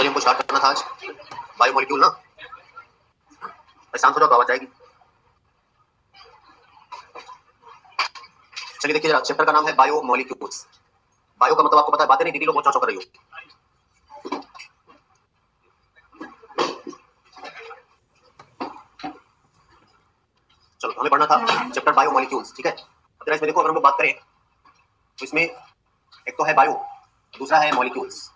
चलिए हमको स्टार्ट करना था आज बायोमोलिक्यूल ना। शांत हो जाओ तो आवाज आएगी। चलिए देखिए जरा, चैप्टर का नाम है बायोमोलिक्यूल्स। बायो का मतलब आपको पता है, बातें नहीं दीदी लोग बहुत चौंक रही हो। चलो हमें पढ़ना था चैप्टर बायोमोलिक्यूल्स, ठीक है। अब जरा इसमें देखो, अगर हम लोग बात करें तो इसमें एक तो है बायो, दूसरा है मॉलिक्यूल्स।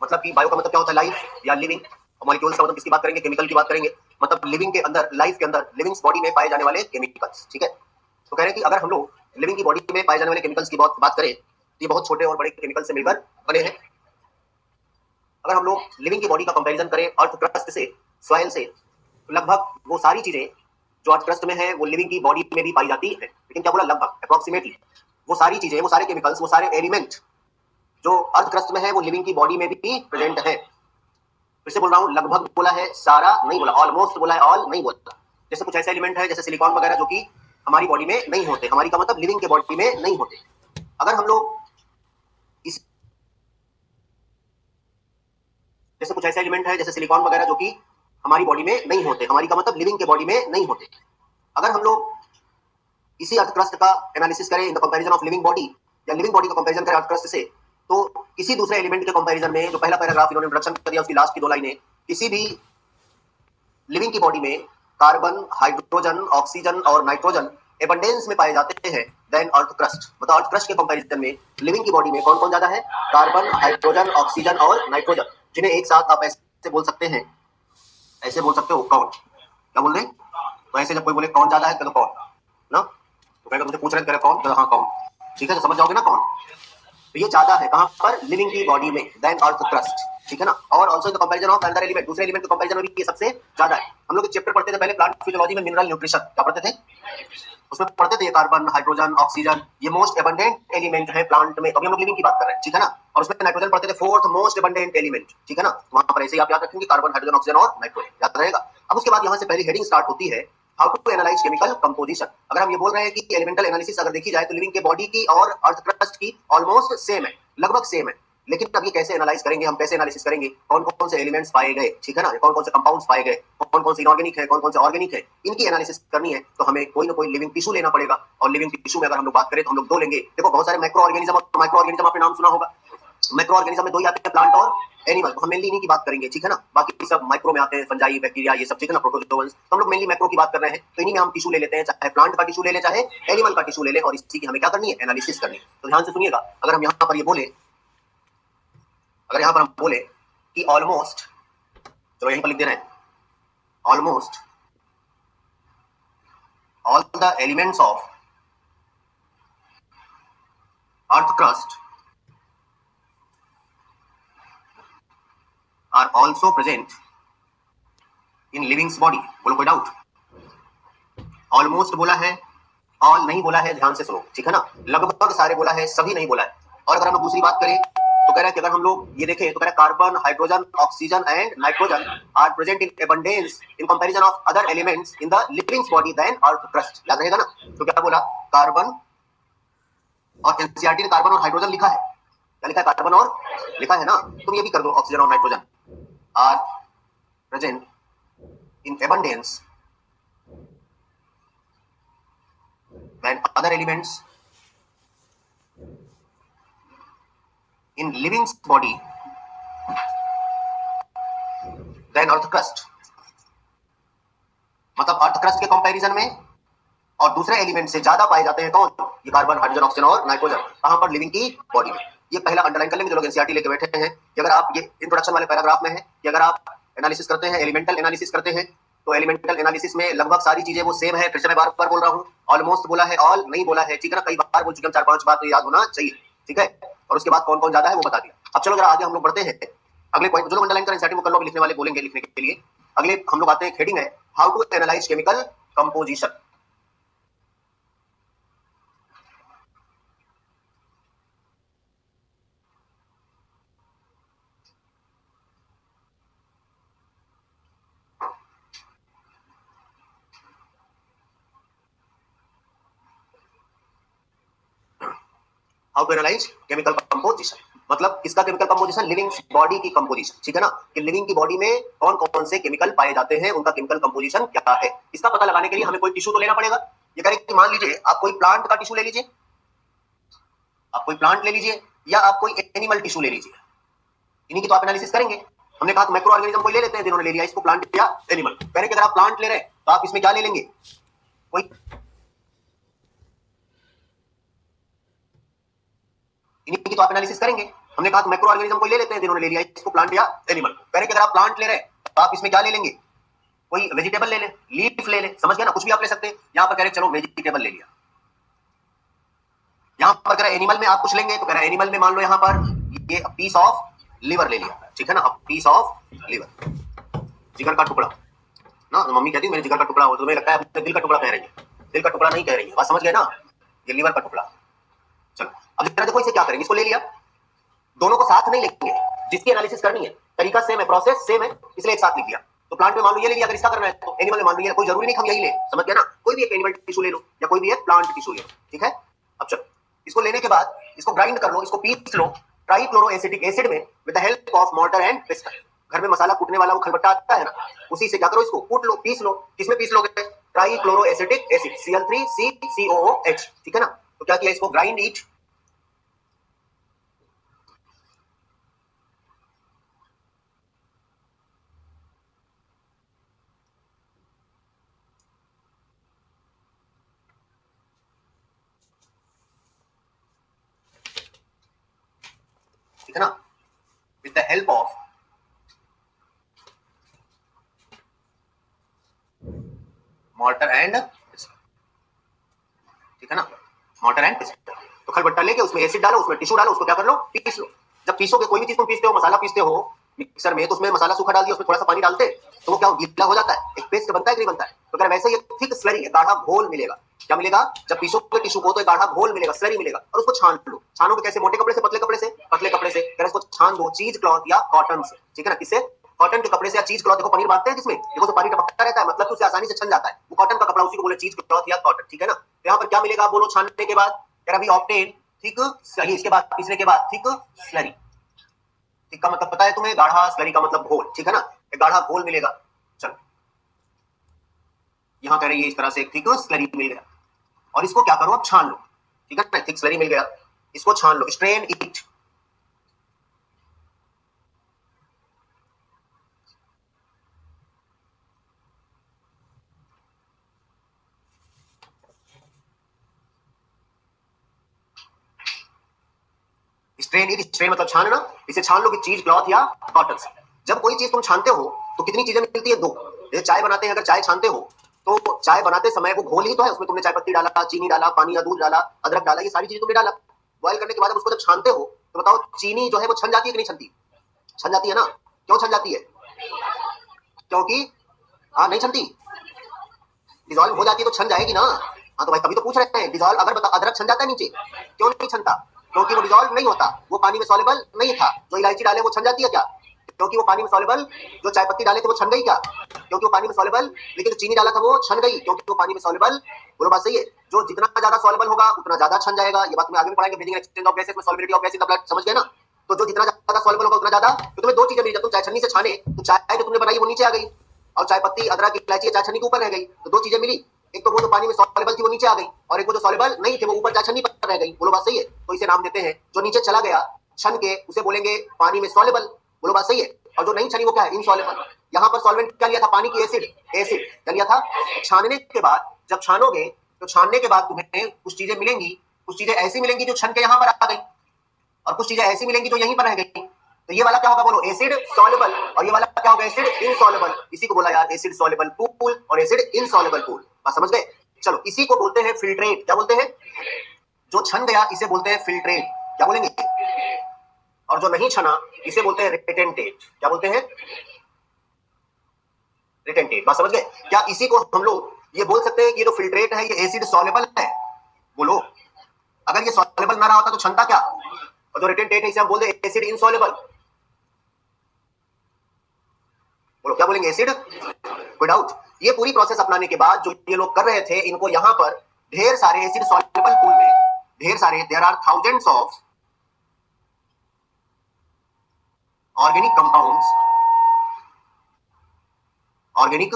मतलब कि बायो का मतलब क्या होता है, लाइफ या लिविंग। और मॉलिक्यूल्स का मतलब किसकी बात करेंगे, केमिकल की बात करेंगे। मतलब लिविंग के अंदर, लाइफ के अंदर, लिविंग बॉडी में पाए जाने वाले केमिकल्स, ठीक है। तो कह रहे हैं कि अगर हम लोग लिविंग की बॉडी में पाए जाने वाले केमिकल्स की बात करें, ये बहुत छोटे और बड़े केमिकल से मिलकर बने हैं। अगर हम लोग लिविंग की बॉडी का कंपैरिजन करें अर्थ क्रस्ट से, सॉइल से, तो लगभग वो सारी चीजें जो अर्थ क्रस्ट में है वो लिविंग की बॉडी में भी पाई जाती है। लेकिन क्या बोला, लगभग, अप्रोक्सीमेटली वो सारी चीजें, वो सारे केमिकल्स, वो सारे एलिमेंट जो अर्थ क्रस्ट में है वो लिविंग की बॉडी में भी प्रेजेंट है। फिर से बोल रहा हूँ, लगभग बोला है, सारा नहीं बोला, ऑलमोस्ट बोला है, ऑल नहीं बोला। जैसे कुछ ऐसे एलिमेंट है जैसे सिलिकॉन वगैरह जो कि हमारी बॉडी में नहीं होते, हमारी का मतलब लिविंग के बॉडी में नहीं होते। अगर हम लोग इस, जैसे कुछ ऐसे एलिमेंट है जैसे सिलिकॉन वगैरह जो कि हमारी बॉडी में नहीं होते, हमारी का मतलब लिविंग के बॉडी में नहीं होते। अगर हम लोग इसी अर्थ क्रस्ट का एनालिसिस करें in the comparison of living body, या लिविंग बॉडी का कंपैरिजन करें अर्थ क्रस्ट से, तो किसी दूसरे एलिमेंट के कंपैरिजन में, जो पहला पैराग्राफ इन्होंने इंट्रोडक्शन कर दिया उसकी लास्ट की दो लाइनें, किसी भी लिविंग की बॉडी में कार्बन, हाइड्रोजन, ऑक्सीजन और नाइट्रोजन एबंडेंस में पाए जाते हैं देन अर्थ क्रस्ट। मतलब अर्थ क्रस्ट के कंपैरिजन में लिविंग की बॉडी में कौन कौन ज्यादा है, कार्बन, हाइड्रोजन, ऑक्सीजन और नाइट्रोजन, जिन्हें एक साथ आप ऐसे बोल सकते हैं, ऐसे बोल सकते हो, कौन, क्या बोल रहे हैं। तो ऐसे जब कोई बोले कौन ज्यादा है तो कौन ना, तो कहेगा मुझे पूछ रहे हैं कौन, तो हाँ कौन, ठीक है, तो समझ जाओगे ना कौन। तो ये ज्यादा है कहां पर, लिविंग की बॉडी में देन अर्थ क्रस्ट, ठीक है ना। और also in the comparison of other element, दूसरे एलिमेंट के कंपैरिजन में भी ये सबसे ज्यादा है। हम लोग चैप्टर पढ़ते थे पहले प्लांट फिजियोलॉजी में, मिनरल न्यूट्रिशन, क्या पढ़ते थे उसमें, पढ़ते थे कार्बन, हाइड्रोजन, ऑक्सीजन, ये मोस्ट एबंडेंट एलिमेंट है प्लांट में। अभी हम लोग लिविंग की बात कर रहे हैं, ठीक है ना। और उसमें नाइट्रोजन पढ़ते थे फोर्थ मोस्ट एबंडेंट एलिमेंट, ठीक है ना। वहां पर ऐसे ही आप याद रखेंगे, कार्बन, हाइड्रोजन, ऑक्सीजन और नाइट्रोजन, याद रहेगा। अब उसके बाद यहां से पहली हेडिंग स्टार्ट होती है, how to analyse chemical composition. अगर हम ये बोल रहे हैं कि एलिमेंटल एनालिसिस अगर देखी जाए तो लिविंग के बॉडी की और अर्थ क्रस्ट की ऑलमोस्ट सेम है, लगभग सेम है। लेकिन अब ये कैसे एनालाइज करेंगे, हम कैसे एनालिसिस करेंगे, कौन कौन से एलिमेंट्स पाए गए, ठीक है ना, कौन कौन से कंपाउंड्स पाए गए, कौन कौन से इनऑर्गेनिक है, कौन कौन से ऑर्गेनिक है, इनकी एनालिसिस करनी है तो हमें कोई ना कोई लिविंग टिश्यू लेना पड़ेगा। और लिविंग टिश्यू में अगर हम लोग बात करें तो हम लोग दो लेंगे। देखो बहुत सारे माइक्रो ऑर्गेनिज्म और माइक्रो ऑर्गेनिज्म आपने नाम सुना होगा। माइक्रो ऑर्गेनिज्म में दो ही आते हैं, प्लांट और एनिमल, तो हम मेनली इन्हीं की बात करेंगे, ठीक है ना। बाकी सब माइक्रो में आते हैं, फंजाई, बैक्टीरिया, ये सब, ठीक है ना, प्रोटोजोअन्स। तो हम लोग मेनली माइक्रो की बात कर रहे हैं, तो इन्हीं में हम टिश्यू ले लेते हैं, चाहे प्लांट का टिश्यू ले ले, चाहे एनिमल का टिश्यू ले ले, और इसी की हमें क्या करनी है, एनालिसिस करनी है। तो ध्यान से सुनिएगा, अगर हम यहाँ पर ये बोले, अगर यहां पर हम बोले कि ऑलमोस्ट, चलो यहीं पर लिख दे रहे हैं, almost all the elements of earth crust are also present in livings body. बोलो कोई डाउट। ऑलमोस्ट बोला है, ऑल नहीं बोला है, ध्यान से सुनो, ठीक है ना। लगभग सारे बोला है, सभी नहीं बोला है। और अगर हम दूसरी बात करें तो कह रहा है कि अगर हम लोग ये देखें तो कह रहा है carbon, hydrogen, oxygen and nitrogen are present in abundance in comparison of other elements in the living body then earth crust, याद रहेगा ना। तो क्या बोला, कार्बन, और एनसीईआरटी ने कार्बन और हाइड्रोजन लिखा है, क्या लिखा है, कार्बन और लिखा है ना। तुम ये भी कर दो, ऑक्सीजन और nitrogen are present in abundance when other elements in living body then earth crust। मतलब अर्थ क्रस्ट के कंपैरिजन में और दूसरे एलिमेंट से ज्यादा पाए जाते हैं कौन, ये कार्बन, हाइड्रोजन, ऑक्सीजन और नाइट्रोजन, कहां पर, लिविंग की बॉडी में। ये पहला अंडरलाइन कर लेंगे जो लोग एनसीईआरटी लेके बैठे हैं, कि अगर आप ये इंट्रोडक्शन वाले पैराग्राफ में है कि अगर आप एनालिसिस करते हैं, एलिमेंटल एनालिसिस करते हैं, तो एलिमेंटल एनालिसिस में लगभग सारी चीजें वो सेम है। फिर से मैं बार बार बोल रहा हूँ, ऑलमोस्ट बोला है, ऑल नहीं बोला है, ठीक है ना, कई बार बोल चुके हम, 4-5 बार, तो याद होना चाहिए, ठीक है। और उसके बाद कौन कौन ज्यादा है वो बता दिया। अब चलो जरा आगे हम लोग बढ़ते हैं, अगले पॉइंट जो लोग अंडरलाइन करें एनसीईआरटी में कर लो, लिखने वाले बोलेंगे लिखने के लिए। अगले हम लोग आते हैं, हेडिंग है how to analyse chemical composition. How to analyse chemical composition. मतलब इसका केमिकल कंपोजिशन लिविंग बॉडी की कंपोजिशन, ठीक है ना, कि लिविंग की बॉडी में कौन कौन से केमिकल पाए जाते हैं, उनका केमिकल कंपोजिशन क्या है। इसका पता लगाने के लिए हमें कोई टिश्यू तो लेना पड़ेगा। ये करें कि मान लीजिए आप कोई प्लांट का टिश्यू ले लीजिए, आप कोई प्लांट ले लीजिए या आप कोई एनिमल टिश्यू ले लीजिए, इन्हीं की तो आप एनालिसिस करेंगे। हमने कहा माइक्रो ऑर्गेनिज्म कोई ले लेते हैं, जिन्होंने ले लिया इसको प्लांट या एनिमल। कह रहे कि अगर आप प्लांट ले रहे हैं तो आप इसमें क्या ले लेंगे, कोई इन्हीं की तो आप एनालिसिस करेंगे। हमने कहा माइक्रो ऑर्गेनिज्म कोई ले लेते हैं, जिन्होंने ले लिया इसको प्लांट या एनिमल। कह रहे कि अगर आप प्लांट ले रहे हैं तो आप इसमें क्या ले लेंगे, कोई वेजिटेबल ले ले, लीफ ले ले, समझ गया ना, कुछ भी आप ले सकते हैं। यहां पर कह रहे चलो वेजिटेबल ले लिया। यहां पर कह रहे एनिमल में आप कुछ लेंगे, तो कह रहे एनिमल में मान लो यहां पर ये पीस ऑफ लिवर ले लिया, ठीक है ना, पीस ऑफ लिवर, जिगर का टुकड़ा ना। मम्मी कहती है मेरे जिगर का टुकड़ा हो, तो तुम्हें लगता है अपने दिल का टुकड़ा कह रही है, दिल का टुकड़ा नहीं कह रही है, बात समझ गए ना, ये लिवर का टुकड़ा। चलो अब जरा देखो इसे क्या करेंगे, इसको ले लिया, दोनों को साथ नहीं लेंगे, जिसकी एनालिसिस करनी है तरीका सेम है, प्रोसेस सेम है, इसलिए एक साथ लिख दिया। तो प्लांट में मान लो ये ले लिया, अगर इसका करना है तो एनिमल में मान लो ये, कोई जरूरी नहीं हम यही ले, समझ गया ना, कोई भी एक एनिमल टिश्यू ले लो या कोई भी एक प्लांट टिश्यू ले लो, ठीक है। अब चलो इसको लेने के बाद इसको ग्राइंड कर लो, इसको पीस लो ट्राइक्लोरोएसिटिक एसिड में with the help of mortar and Pasteur. घर में मसाला कूटने वाला वो खलबट्टा आता है ना, उसी से क्या करो, इसको कूट लो, पीस लो। किसमें पीस लोगे, ट्राइक्लोरोएसिटिक एसिड Cl3CCOOH, ठीक है ना। तो क्या किया, इसको ग्राइंड इट, ठीक है ना, with the help of mortar and, ठीक है ना, मॉर्टर एंड पेस्टर। तो खलबट्टा लेके उसमें एसिड डालो, उसमें टिश्यू डालो, उसको क्या कर लो, पीस लो। जब पीसोगे, कोई भी चीज तुम पीसते हो, मसाला पीसते हो मिक्सर में, तो उसमें मसाला सूखा डाल दिया, उसमें थोड़ा सा पानी डालते तो वो क्या गीला हो जाता है, एक पेस्ट बनता है कि नहीं बनता है। तो अगर वैसे ही थिक स्लरी, गाढ़ा घोल मिलेगा, क्या मिलेगा, जब पीसोगे टिश्यू को तो एक गाढ़ा घोल मिलेगा, स्लरी मिलेगा, और उसको छान लो। छानोगे कैसे, मोटे कपड़े से, पतले कपड़े से, पतले कपड़े से, अगर इसको छान दो चीज क्लॉथ या कॉटन से, ठीक है ना, किससे, कॉटन के कपड़े से या चीज क्लॉथ। देखो पनीर बांधते हैं जिसमें, देखो तो पानी टपकता रहता है, मतलब कि उसे आसानी से छन जाता है, वो कॉटन का कपड़ा, उसी को बोले चीज क्लॉथ या कॉटन, ठीक है ना। तो यहाँ पर क्या मिलेगा, बोलो, छानने के बाद अभी ऑब्टेन थिक स्लरी, इसके बाद पीसने के बाद थिक स्लरी। थिक का मतलब पता है तुम्हें, गाढ़ा, स्लरी का मतलब घोल, ठीक है ना, एक गाढ़ा घोल मिलेगा। चलो यहां कह रही है इस तरह से एक थिक स्लरी मिल गया, और इसको क्या करो, अब छान लो, ठीक है ना, थिक स्लरी मिल गया, इसको छान लो, स्ट्रेन इट। स्ट्रेन मतलब छानना, इसे छान लो कि चीज क्लॉथ या कॉटन से। जब कोई चीज तुम छानते हो तो कितनी चीजें मिलती है, दो। जैसे चाय बनाते हैं, अगर चाय छानते हो तो चाय बनाते समय वो घोल ही तो है, उसमें तुमने चाय पत्ती डाला, चीनी डाला, पानी या दूध डाला, अदरक डाला, ये सारी चीजें तुमने डाला। बॉयल करने के बाद उसको जब छानते हो तो बताओ चीनी जो है वो छन जाती है कि नहीं छनती, छन जाती है ना। क्यों छन जाती है, क्योंकि हाँ नहीं छनती, डिजॉल्व हो जाती है तो छन जाएगी ना। हाँ तो भाई तभी तो पूछ रहे हैं, डिजॉल्व अगर बता, अदरक छन जाता है नीचे, क्यों नहीं छनता, क्योंकि वो डिजॉल्व नहीं होता, वो पानी में सॉल्युबल नहीं था। जो इलायची डाले वो छन जाती है क्या, क्योंकि वो पानी में सॉल्युबल। जो चाय पत्ती डाले थे वो छन गई क्या, क्योंकि वो पानी में सॉल्युबल। लेकिन जो चीनी डाला था वो छन गई, क्योंकि वो पानी में सॉल्युबल। बोलो बात सही है, जो जितना ज्यादा सॉल्युबल होगा उतना ज्यादा छन जाएगा। ये बात में आगे में पढ़ाएंगे, ब्रीदिंग एक्सचेंज ऑफ गैसेस में solubility of gas in the blood, समझ गए ना। तो जो जितना ज्यादा सॉल्युबल होगा उतना ज्यादा, तो तुम्हें दो चीजें मिली, जब तुम चाय छन्नी से छाने तो चाय जो तुमने बनाई वो नीचे आ गई, और चाय पत्ती, अदरक, इलायची चाय छन्नी के ऊपर रह गई। तो दो चीजें मिली, एक तो वो जो पानी में सॉल्युबल थी वो नीचे आ गई, और एक वो जो सॉल्युबल नहीं थे वो ऊपर चाय छन्नी पर रह गई। बोलो बात सही है। तो इसे नाम देते हैं, जो नीचे चला गया छन के उसे बोलेंगे पानी में सॉल्युबल। बोलो बात सही है। और जो नहीं छनी वो क्या है, इनसॉल्युबल। यहाँ पर सॉल्वेंट क्या लिया था, पानी की एसिड, एसिड क्या लिया था। छानने के बाद जब छानोगे तो छानने के बाद तुम्हें कुछ चीजें मिलेंगी, कुछ चीजें ऐसी मिलेंगी जो छन के यहाँ पर आ गई, और कुछ चीजें ऐसी मिलेंगी जो यहीं पर रह गई। तो ये वाला क्या होगा, बोलो एसिड सॉल्युबल, और ये वाला क्या होगा, एसिड इनसॉल्युबल। इसी को बोला यार एसिड सॉल्युबल पूल और एसिड इनसॉल्युबल पूल, बात समझ गए। चलो इसी को बोलते हैं फिल्ट्रेट। क्या बोलते हैं, जो छन गया इसे बोलते हैं फिल्ट्रेट, क्या बोलेंगे। और जो नहीं छना इसे बोलते हैं रिटेंटेट। क्या बोलते हैं, रिटेंटेट, बात समझ गए। क्या इसी को हम लोग ये बोल सकते हैं कि ये जो फिल्ट्रेट है ये एसिड सॉल्युबल है। बोलो अगर ये सॉल्युबल ना रहा होता तो छनता क्या, और जो रिटेंटेट है इसे हम बोलते हैं एसिड इनसॉल्युबल। बोलो क्या बोलेंगे, एसिड। कोई डाउट। ये पूरी प्रोसेस अपनाने के बाद जो ये लोग कर रहे थे, इनको यहां पर ढेर सारे एसिड सॉल्युबल पूल में ढेर सारे, there are thousands of organic compounds, organic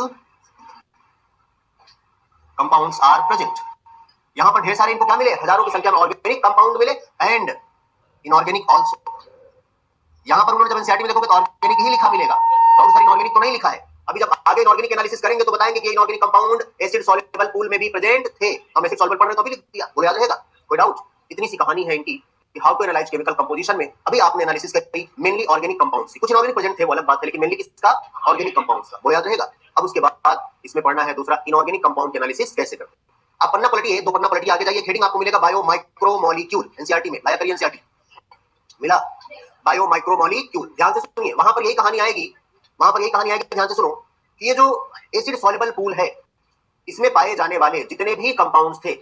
compounds are present. यहां पर ढेर सारे इनको क्या मिले, हजारों की संख्या में ऑर्गेनिक कंपाउंड मिले एंड इनऑर्गेनिक ऑल्सो। यहां पर उन्होंने जब एनसीईआरटी में देखोगे तो ऑर्गेनिक ही लिखा मिलेगा, बहुत सारे इनऑर्गेनिक तो नहीं लिखा है। अभी जब आगे इनऑर्गेनिक एनालिसिस करेंगे तो बताएंगे कि inorganic compound acid soluble pool में भी प्रेजेंट थे। हम एसिड सॉल्युबल पढ़ रहे तो अभी लिख दिया, बोले याद रहेगा, कोई डाउट? इतनी सी कहानी है इनकी कि how to analyse chemical composition में। अभी आपने एनालिसिस करी मेनली ऑर्गेनिक कंपाउंड्स की, कुछ इनऑर्गेनिक प्रेजेंट थे वो अलग बात है, लेकिन मेनली किसका, ऑर्गेनिक कंपाउंड्स का, बोले याद रहेगा। अब उसके बाद इसमें पढ़ना है दूसरा, इनऑर्गेनिक कंपाउंड की एनालिसिस कैसे करते हैं। आप पन्ना पलटिए, दो पन्ना पलटिए, आगे जाइए, हेडिंग आपको मिलेगा बायो माइक्रो मॉलिक्यूल, एनसीईआरटी में लाया करिए, एनसीईआरटी मिला बायो माइक्रोमोलिक्यूल, ध्यान से सुनिए, वहां पर यही कहानी आएगी, वहां पर यही कहानी आएगी, ध्यान से सुनो कि ये जो एसिड सॉल्युबल पूल है इसमें पाए जाने वाले जितने भी कंपाउंड्स थे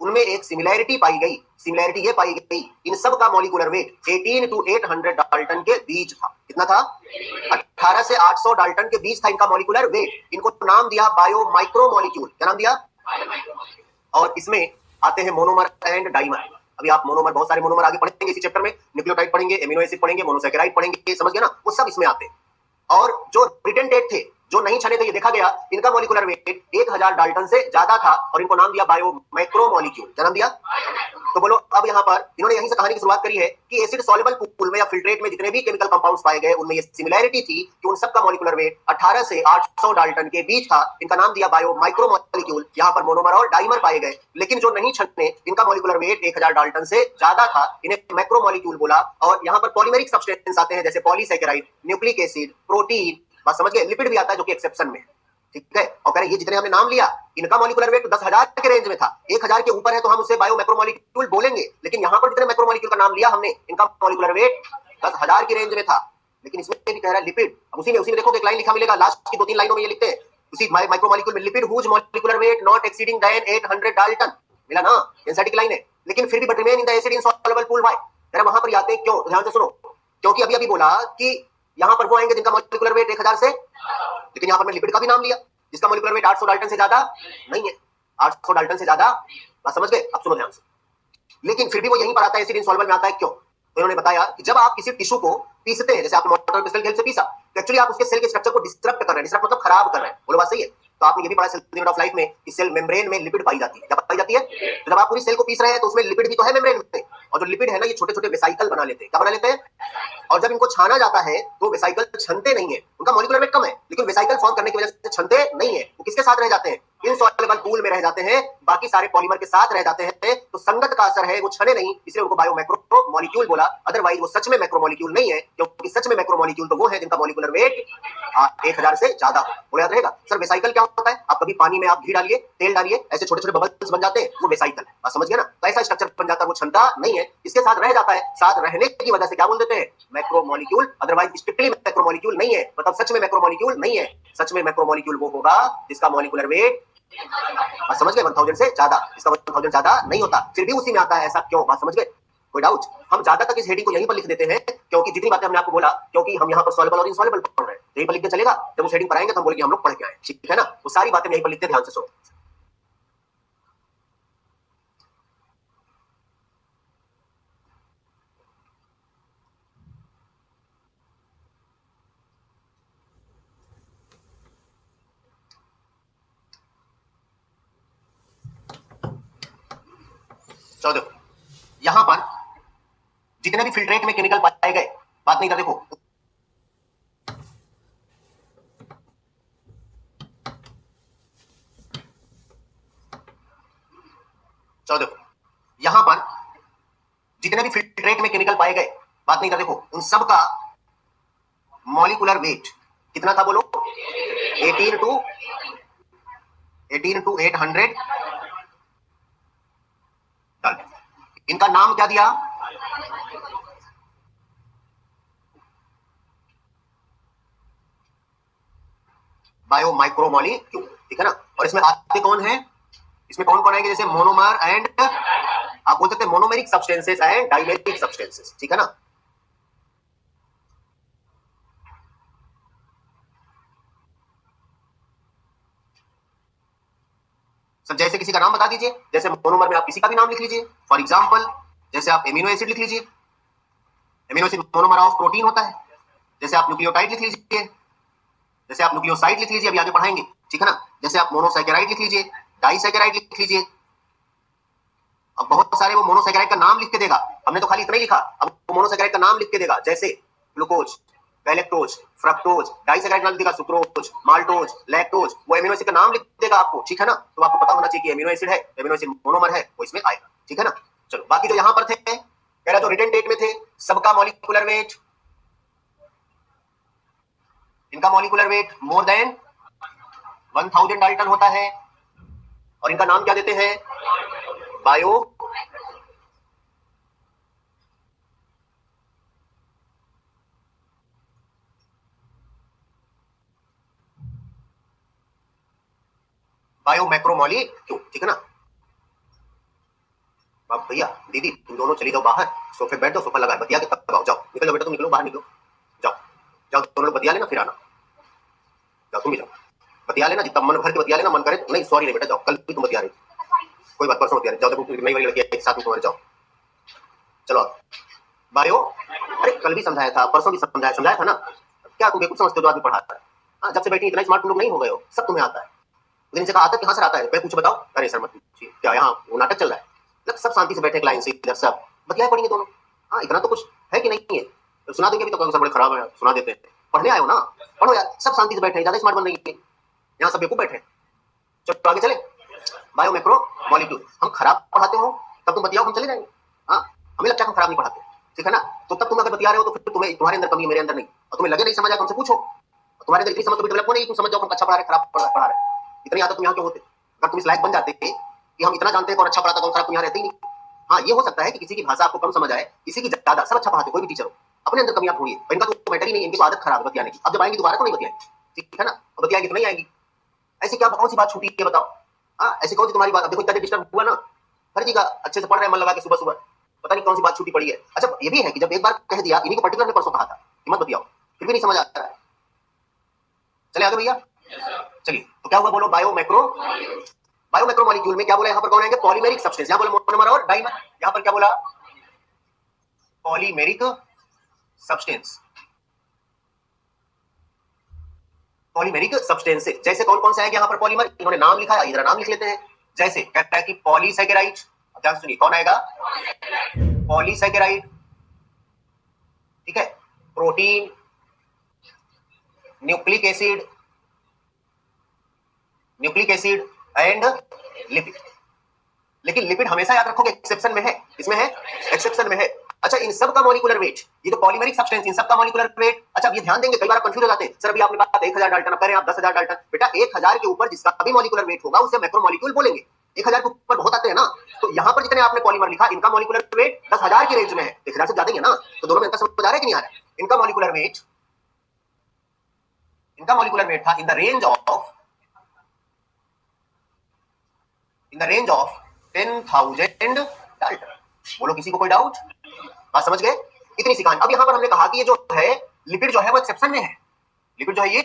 उनमें एक सिमिलैरिटी पाई गई। सिमिलैरिटी ये पाई गई इन सब का मॉलिक्यूलर वेट 18 to 800 डाल्टन के बीच था। कितना था? 18 से 800 डाल्टन के बीच था इनका मॉलिक्यूलर वेट। इनको नाम दिया बायो माइक्रो मॉलिक्यूल, क्या नाम दिया? और इसमें आते हैं मोनोमर एंड डाइमर। अभी आप मोनोमर, बहुत सारे मोनोमर आगे पढ़ेंगे इसी चैप्टर में, न्यूक्लियोटाइड पढ़ेंगे, एमिनो एसिड पढ़ेंगे, मोनोसैकेराइड पढ़ेंगे, समझ गए ना, वो सब इसमें आते हैं। और जो रिटन डेट थे, जो नहीं छने थे, ये देखा गया इनका मॉलिक्यूलर वेट 1000 डाल्टन से ज्यादा था और इनको नाम दिया बायो माइक्रो मॉलिक्यूल, क्या नाम दिया? तो बोलो अब यहाँ पर इन्होंने यहीं से कहानी की शुरुआत करी है कि एसिड सॉल्युबल पूल में या फिल्ट्रेट में जितने भी केमिकल कंपाउंड्स पाए गए उनमें ये सिमिलैरिटी थी कि उन सब का मॉलिक्यूलर वेट 18 से 800 डाल्टन के बीच था। इनका नाम दिया बायो माइक्रो मॉलिक्यूल। यहाँ पर मोनोमर और डाइमर पाए गए, लेकिन जो नहीं छने इनका मॉलिक्यूलर वेट 1000 डाल्टन से ज्यादा था, इन्हें मैक्रो मॉलिक्यूल बोला। और यहाँ पर पॉलीमेरिक सब्सटेंस आते हैं जैसे पॉलीसैकेराइड, न्यूक्लिक एसिड, प्रोटीन, बात समझ गए, लिपिड भी आता है जो कि एक्सेप्शन में है, ठीक है। और कह रहे ये जितने हमने नाम लिया इनका मॉलिक्यूलर वेट 10,000 के रेंज में था, 1000 के ऊपर है तो हम उसे बायो मैक्रोमोलिक्यूल बोलेंगे, लेकिन यहाँ पर जितने मैक्रोमोलिक्यूल का नाम लिया हमने इनका मॉलिक्यूलर वेट 10,000 की रेंज में था। लेकिन इसमें भी कह रहा है लिपिड। अब उसी में देखो एक लाइन लिखा मिलेगा, लास्ट की 2-3 लाइनों में ये लिखते हैं उसी माइक्रोमोलिक्यूल में, lipid whose molecular weight not exceeding than 800 dalton, मिला ना, एनसीईआरटी की लाइन है। लेकिन फिर भी but remain in the acid insoluble pool, why? जरा वहां पर आते हैं क्यों, ध्यान से सुनो, क्योंकि अभी बोला कि यहां पर वो आएंगे जिनका मॉलिक्यूलर वेट 1000 से, लेकिन यहां पर मैं लिपिड का भी नाम लिया जिसका मॉलिक्यूलर वेट 800 डाल्टन से ज्यादा नहीं है, 800 डाल्टन से ज्यादा, बात समझ गए? अब सुनो ध्यान से, लेकिन फिर भी वो यहीं पर आता है, एसिड इनसॉल्युबल में आता है, क्यों? तो इन्होंने बताया कि जब आप किसी टिश्यू को पीसते हैं, जैसे आप मोटर पिस्टल खेल से पीसा, तो एक्चुअली आप उसके सेल के स्ट्रक्चर को डिस्टर्ब कर रहे हैं, डिस्टर्ब मतलब खराब कर रहे हैं, बोलो बात सही है? तो आपने ये भी पढ़ा सेल ऑफ लाइफ में कि सेल मेम्ब्रेन में लिपिड पाई जाती है, क्या पाई जाती है? तो जब आप पूरी सेल को पीस रहे हैं तो उसमें लिपिड भी तो है मेम्ब्रेन में, और जो लिपिड है ना ये छोटे छोटे वेसाइकल बना लेते हैं, क्या बना लेते हैं? और जब इनको छाना जाता है तो वेसाइकल छनते नहीं है, उनका मॉलिक्यूलर वेट कम है लेकिन वेसाइकल फॉर्म करने की वजह से छनते नहीं है, वो किसके साथ रह जाते हैं? इनसॉल्युबल पूल में रह जाते हैं, बाकी सारे पॉलीमर के साथ रह जाते हैं। तो संगत का असर है, वो छने नहीं, इसलिए उनको बायो मैक्रो मॉलिक्यूल बोला। अदरवाइज वो सच में मैक्रो मॉलिक्यूल नहीं है, क्योंकि सच में मैक्रो मॉलिक्यूल तो वो है जिनका मॉलिक्यूलर वेट 1000 से ज्यादा हो। बोला याद रहेगा सर, वेसाइकल क्या होता है? आप कभी पानी में आप घी डालिए, तेल डालिए, ऐसे छोटे छोटे बबल्स बन जाते हैं, वो वेसाइकल है, बात समझ गए ना? तो ऐसा स्ट्रक्चर बन जाता है, वो क्षमता नहीं है, इसके साथ रह जाता है, साथ रहने की वजह से क्या बोल देते हैं? Macro molecule. Otherwise strictly macro molecule नहीं है, मतलब सच में मैक्रो मॉलिक्यूल नहीं है। सच में मैक्रो मॉलिक्यूल वो होगा जिसका मॉलिक्यूलर वेट, बात समझ गए, 1000 से ज्यादा, इसका 1000 ज्यादा नहीं होता, फिर भी उसी में आता है, ऐसा क्यों? बात समझ गए? कोई डाउट? हम ज्यादा तक इस हेडिंग को यहीं पर लिख देते हैं क्योंकि जितनी बातें हमने आपको बोला, क्योंकि हम यहाँ पर सॉल्युबल और इनसॉल्युबल पढ़ रहे हैं, यहीं पर लिख के चलेगा, जब उस हेडिंग पर आएंगे तो हम बोलेंगे हम लोग पढ़ के आए, ठीक है ना? वो सारी बातें यहीं पर लिखते, ध्यान से सुनो। चलो देखो, यहां पर जितने भी फिल्ट्रेट में केमिकल पाए गए, बात नहीं कर, देखो चलो देखो, यहां पर जितने भी फिल्ट्रेट में केमिकल पाए गए, बात नहीं कर, देखो उन सब का मॉलिक्यूलर वेट कितना था बोलो? 18 to 800 डाल्टन। इनका नाम क्या दिया? बायो माइक्रोमोलिक्यूल, ठीक है ना? और इसमें आते कौन है? इसमें कौन कौन आएंगे? जैसे मोनोमर एंड, आप बोल सकते हैं monomeric substances and dimeric substances, ठीक है ना? सर जैसे किसी का नाम बता दीजिए, जैसे मोनोमर में आप किसी का भी नाम लिख लीजिए, फॉर एग्जांपल जैसे आप एमिनो एसिड लिख लीजिए, amino acid monomer of protein होता है, जैसे आप न्यूक्लियोटाइड लिख लीजिए, जैसे आप न्यूक्लियोसाइड लिख लीजिए, अभी आगे पढ़ाएंगे, ठीक है ना। जैसे आप मोनोसैकेराइड लिख लीजिए, डाइसैकेराइड लिख लीजिए। अब बहुत सारे वो मोनोसैकेराइड का नाम लिख के देगा, हमने तो खाली इतना ही लिखा, अब वो मोनोसैकेराइड का नाम लिख के देगा, जैसे ग्लूकोज, गैलेक्टोज, फ्रक्टोज, डाइसैकेराइड नाम देगा, सुक्रोज, माल्टोज, लैक्टोज, वो एमिनो एसिड का नाम लिख देगा आपको, ठीक है ना। तो आपको पता होना चाहिए कि एमिनो एसिड है, एमिनो एसिड मोनोमर है, वो इसमें आएगा, ठीक है ना। चलो बाकी जो यहां पर थे, कह रहा जो रिटन डेट में थे, सबका मॉलिक्यूलर वेट, इनका molecular weight more than 1000 Dalton होता है, और इनका नाम क्या देते हैं, बायो मैक्रोमॉलिक्यूल, ठीक है ना। अब भैया दीदी तुम दोनों चली जाओ बाहर, सोफे बैठ जाओ, सोफा लगा बतिया के तब आओ, जाओ निकल जाओ बेटा, तुम निकलो बाहर, निकलो, जाओ जाओ, दोनों लोग बतिया लेना, फिर आना, जाओ तुम भी जाओ, बतिया लेना जितना मन भर के बतिया लेना, मन करे नहीं, सॉरी नहीं बेटा, जाओ, कल भी तुम बतिया रही, कोई बात, परसों बतिया रही, जाओ, जब नई वाली लड़की एक साथ में तुम्हारे, जाओ चलो बायो। अरे कल भी समझाया था, परसों भी समझाया था ना, क्या तुम बेवकूफ समझते हो जो आदमी पढ़ा रहा है। हाँ, जब से बैठी इतना स्मार्ट तुम लोग नहीं हो गए हो, सब तुम्हें आता है। दिन से कहा आता है, कहाँ से आता है, मैं कुछ बताओ, अरे सर मत पूछिए, क्या यहाँ वो नाटक चल रहा है, मतलब सब शांति से बैठे लाइन से, इधर सब बतिया पड़ेंगे दोनों। हाँ, इतना तो कुछ है कि नहीं है, तो सुना देंगे भी तो कौन सा बड़े खराब है, सुना देते हैं, पढ़ने आए हो ना, पढ़ो यार, सब शांति से बैठे, ज्यादा स्मार्ट बन रही है, यहाँ सब बेवकूफ बैठे। चलो आगे चले, बायो मैक्रो मॉलिक्यूल, हम खराब पढ़ाते हो तब तुम बतियाओ, हम चले जाएंगे। हाँ, हमें लगता है हम खराब नहीं पढ़ाते, ठीक है ना। तो तब तुम अगर बतिया रहे हो तो फिर तुम्हें, तुम्हारे अंदर कमी है, मेरे अंदर नहीं, और तुम्हें लगे नहीं समझ आया हमसे पूछो, तुम्हारे अंदर इतनी समझ तो डेवलप हो नहीं, तुम समझ जाओ हम अच्छा पढ़ा रहे, खराब पढ़ा रहे, इतनी आदत तुम यहाँ क्यों होते। अगर तुम इस लायक बन जाते कि हम इतना जानते हैं कौन अच्छा पढ़ाता कौन खराब, तुम यहाँ रहते ही नहीं। हाँ, ये हो सकता है कि किसी की भाषा आपको कम समझ आए, किसी की ज्यादा, सब अच्छा पढ़ाते, कोई भी टीचर हो, अपने अंदर कमियां ढूंढिए, इनका तो मैटर ही नहीं, इनकी तो आदत खराब है बतियाने की, अब जब आएंगी दोबारा तो नहीं बतियाएंगे, ठीक है ना, और बतियाएंगे तो नहीं आएंगी। ऐसी क्या कौन सी बात छूटी है बताओ। हाँ, ऐसी कौन सी तुम्हारी बात, अब देखो इतना डिस्टर्ब हुआ ना, हर जगह अच्छे से पढ़ रहे हैं मन लगा के, सुबह सुबह पता नहीं कौन सी बात छूटी पड़ी है। अच्छा ये भी है कि जब एक बार कह दिया, इन्हीं को पर्टिकुलर ने परसों कहा था कि मत बतियाओ, फिर भी नहीं समझ आता है। चले आगे भैया, चलिए तो क्या हुआ बोलो, बायो मैक्रो मॉलिक्यूल में क्या बोला, यहाँ पर कौन आएंगे, पॉलीमेरिक सब्सटेंस, यहाँ बोला मोनोमर और डाइमर, यहाँ पर क्या बोला, पॉलीमेरिक सब्सटेंस, पॉलीमेरिक सब्सटेंस से जैसे कौन कौन से आएंगे यहाँ पर पॉलीमर, इन्होंने नाम लिखा है, इधर नाम लिख लेते हैं। जैसे कहता है कि पॉलीसैकेराइड, ध्यान सुनिए कौन आएगा, पॉलीसैकेराइड, ठीक है, protein, nucleic acid and lipid. लेकिन लिपिड हमेशा याद रखोगे एक्सेप्शन में है, इसमें है, एक्सेप्शन में है। अच्छा इन सब का मॉलिक्यूलर वेट, ये तो पॉलीमेरिक सब्सटेंस, इन सब का मॉलिक्यूलर वेट, अच्छा ये ध्यान देंगे, कई बार कंफ्यूज हो जाते हैं, सर अभी आपने कहा 1000 डाल्टन, अब कह रहे हैं आप 10,000 डाल्टन, बेटा 1000 के ऊपर जिसका भी मॉलिक्यूलर वेट होगा उसे मैक्रोमॉलिक्यूल बोलेंगे, 1000 के ऊपर बहुत आते हैं ना, तो यहाँ पर जितने आपने पॉलीमर लिखा, इनका मॉलिक्यूलर वेट 10,000 की रेंज में है, 1000 से ज्यादा ही है ना, तो दोनों में अंतर समझ आ रहा है कि नहीं आ रहा है। इनका मॉलिक्यूलर वेट, इनका मॉलिक्यूलर वेट था in the range of 10,000 Dalton. बोलो किसी को कोई डाउट, बात समझ गए, इतनी सी कहानी। अब यहां पर हमने कहा कि ये जो है लिपिड जो है वो एक्सेप्शन में है, लिपिड जो है ये,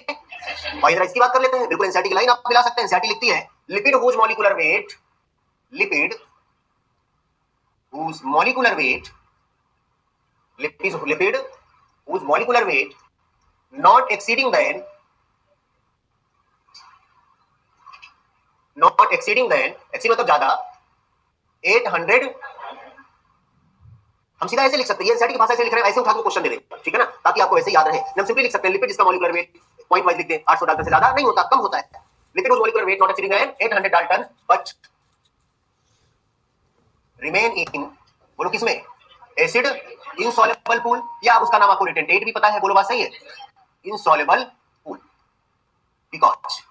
और इधर इसकी बात कर लेते हैं, बिल्कुल एनसीईआरटी की लाइन आप मिला सकते हैं, एनसीईआरटी लिखती है lipid whose molecular weight, lipid whose molecular weight, lipid whose molecular weight not exceeding than, not exceeding than, exceed मतलब ज्यादा, 800, हम सीधा ऐसे लिख सकते हैं, ये एनसीईआरटी की भाषा से लिख रहे हैं, ऐसे उठा के क्वेश्चन दे देंगे, ठीक है ना, ताकि आपको ऐसे याद रहे। हम सिंपली लिख सकते हैं लिपिड जिसका मॉलिक्यूलर वेट पॉइंट वाइज लिखते हैं, 800 डाल्टन से ज्यादा नहीं होता, कम होता है, lipid whose molecular weight not exceeding 800 dalton but remain in, बोलो किसमें, एसिड इनसॉल्युबल पूल, या उसका नाम आपको रिटेंटेट भी पता है, बोलो बात सही है, इनसॉल्युबल पूल, बिकॉज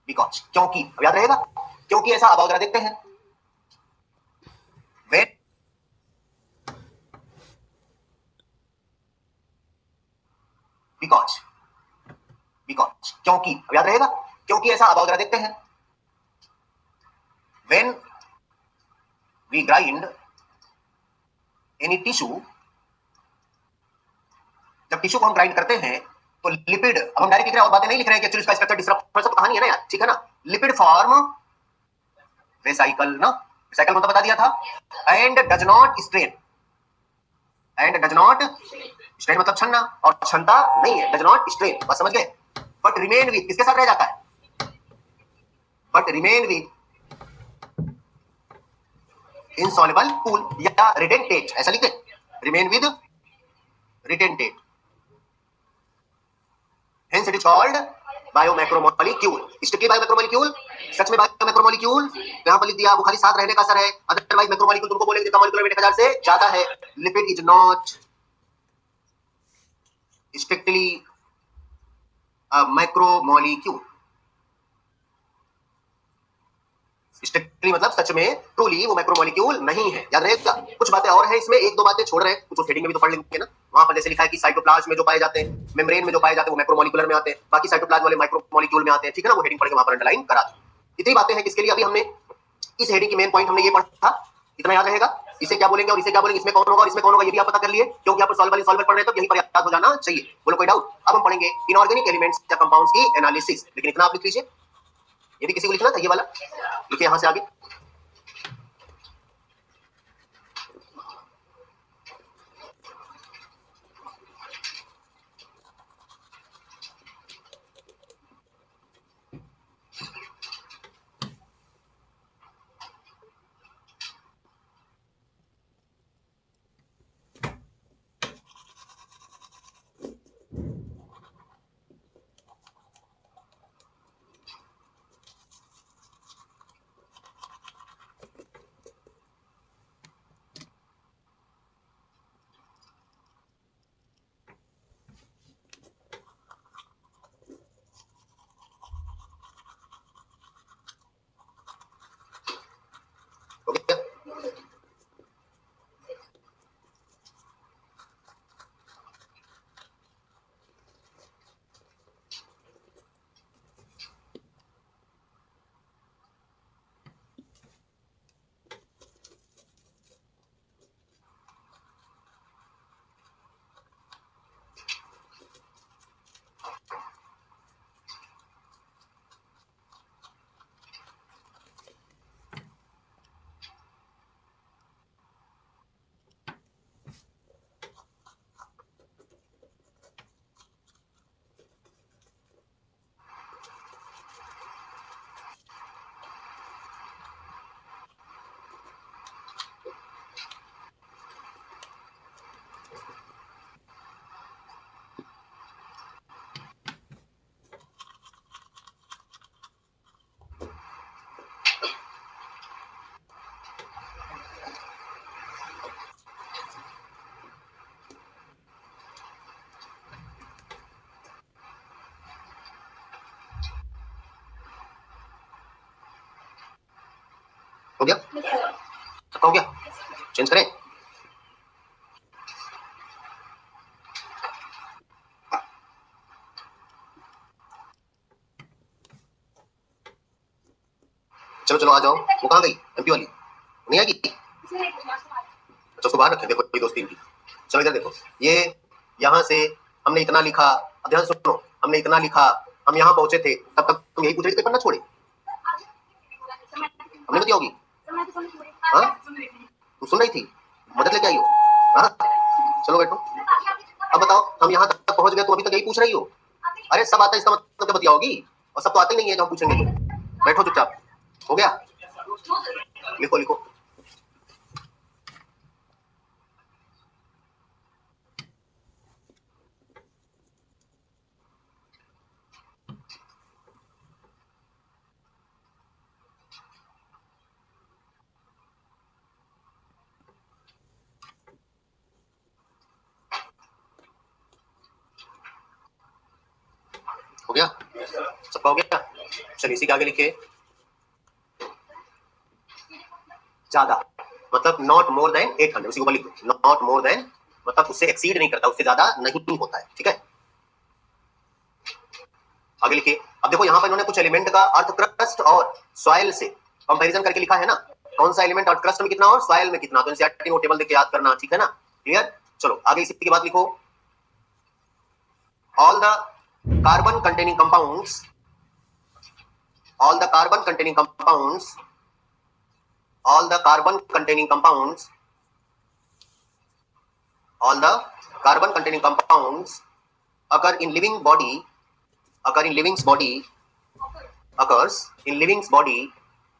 क्योंकि, अब याद रहेगा, क्योंकि ऐसा, अब अगर देखते हैं when बिकॉज क्योंकि, अब याद रहेगा, क्योंकि ऐसा, अब अगर देखते हैं when we grind any tissue, जब टिश्यू को हम ग्राइंड करते हैं तो लिपिड, अब हम डायरेक्ट लिख रहे हैं और बातें नहीं लिख रहे हैं कि एक्चुअली इसका स्ट्रक्चर डिस्टर्ब, सब कहानी है ना यार, ठीक है ना, लिपिड फॉर्म वेसाइकल ना, वेसाइकल मतलब बता दिया था, and does not strain, and does not strain मतलब छन्ना, और क्षमता नहीं है, डज नॉट स्ट्रेन, बस समझ गए। बट रिमेन विद किसके साथ रह जाता है, but remain with insoluble pool या रिटेंटेट, ऐसा लिखते, remain with retentate, hence it is called biomacromolecule. Strictly biomacromolecule, सच में बायोमैक्रोमोलिक्यूल, यहां पर लिख दिया वो खाली साथ रहने का असर है, अदरवाइज मैक्रोमोलिक्यूल तुमको बोलेंगे जितना मॉलिक्यूलर वेट 1000 से ज्यादा है। Lipid is not strictly macromolecule, strictly मतलब सच में ट्रूली वो मैक्रोमोलिक्यूल नहीं है, याद रहेगा। कुछ बातें और हैं इसमें, एक दो बातें छोड़ रहे हैं, कुछ हेडिंग में भी तो पढ़ लेंगे ना। वहां पर जैसे लिखा है कि साइटोप्लाज्म में जो पाए जाते हैं, मेम्ब्रेन में जो पाए जाते हैं वो मैक्रोमोलिक्यूलर में आते हैं, बाकी साइटोप्लाज्म वाले माइक्रोमोलिक्यूल में आते हैं, ठीक है ना। वो हेडिंग पढ़ के वहां पर अंडरलाइन करा दो। इतनी बातें हैं किसके लिए, अभी हमने इस हेडिंग की मेन पॉइंट हमने ये पढ़ा था, इतना याद रहेगा। इसे क्या बोलेंगे और इसे क्या बोलेंगे, इसमें कौन होगा और इसमें कौन होगा, ये भी आप पता कर लिए, क्योंकि यहाँ पर सॉल्वेबल इनसॉल्वेबल पढ़ रहे हैं तो यही पर याद हो जाना चाहिए। बोलो कोई डाउट। अब हम पढ़ेंगे इनऑर्गेनिक एलिमेंट्स या कंपाउंड्स की एनालिसिस, लेकिन इतना आप लिख लीजिए, ये भी किसी को लिखना था, ये वाला लिखिए यहां से आगे। हो गया, हो गया, सबका हो गया, चेंज करें। चलो चलो आ जाओ, वो कहाँ गई एमपी वाली, नहीं आएगी, अच्छा उसको बाहर रखें, देखो ये दोस्ती इनकी। चलो इधर देखो, ये यहाँ से हमने इतना लिखा, अब ध्यान से सुनो, हमने इतना लिखा, हम यहाँ पहुंचे थे, तब तक तुम यही पूछ रहे थे, पेपर ना छोड़े, हमने बताया होगी, हाँ तुम सुन रही थी, मदद लेके आई हो, हाँ चलो बैठो। अब बताओ, हम यहाँ तक पहुंच गए, तुम अभी तक यही पूछ रही हो, अरे सब आता है इसका मतलब क्या बतियाओगी, और सब तो आते ही नहीं है जो हम पूछेंगे तो। बैठो चुपचाप, हो गया, लिखो लिखो। हो गया, सबका हो गया। चलिए इसी के आगे लिखिए, ज्यादा मतलब नॉट मोर देन 800, उसी को ऊपर लिख दो, नॉट मोर देन मतलब उससे एक्सीड नहीं करता, उससे ज्यादा नहीं होता है, ठीक है। आगे लिखिए, अब देखो यहाँ पर इन्होंने कुछ एलिमेंट का अर्थ क्रस्ट और सॉइल से कंपैरिजन करके लिखा है ना, कौन सा एलिमेंट अर्थ क्रस्ट में कितना और सॉइल में कितना, तो एनसीईआरटी में टेबल देख के याद करना, ठीक है ना, क्लियर। चलो आगे इसी के बाद लिखो, all the carbon containing compounds, all the carbon containing compounds, all the carbon containing compounds all the carbon containing compounds occur in living body occur in living's body occurs in living's body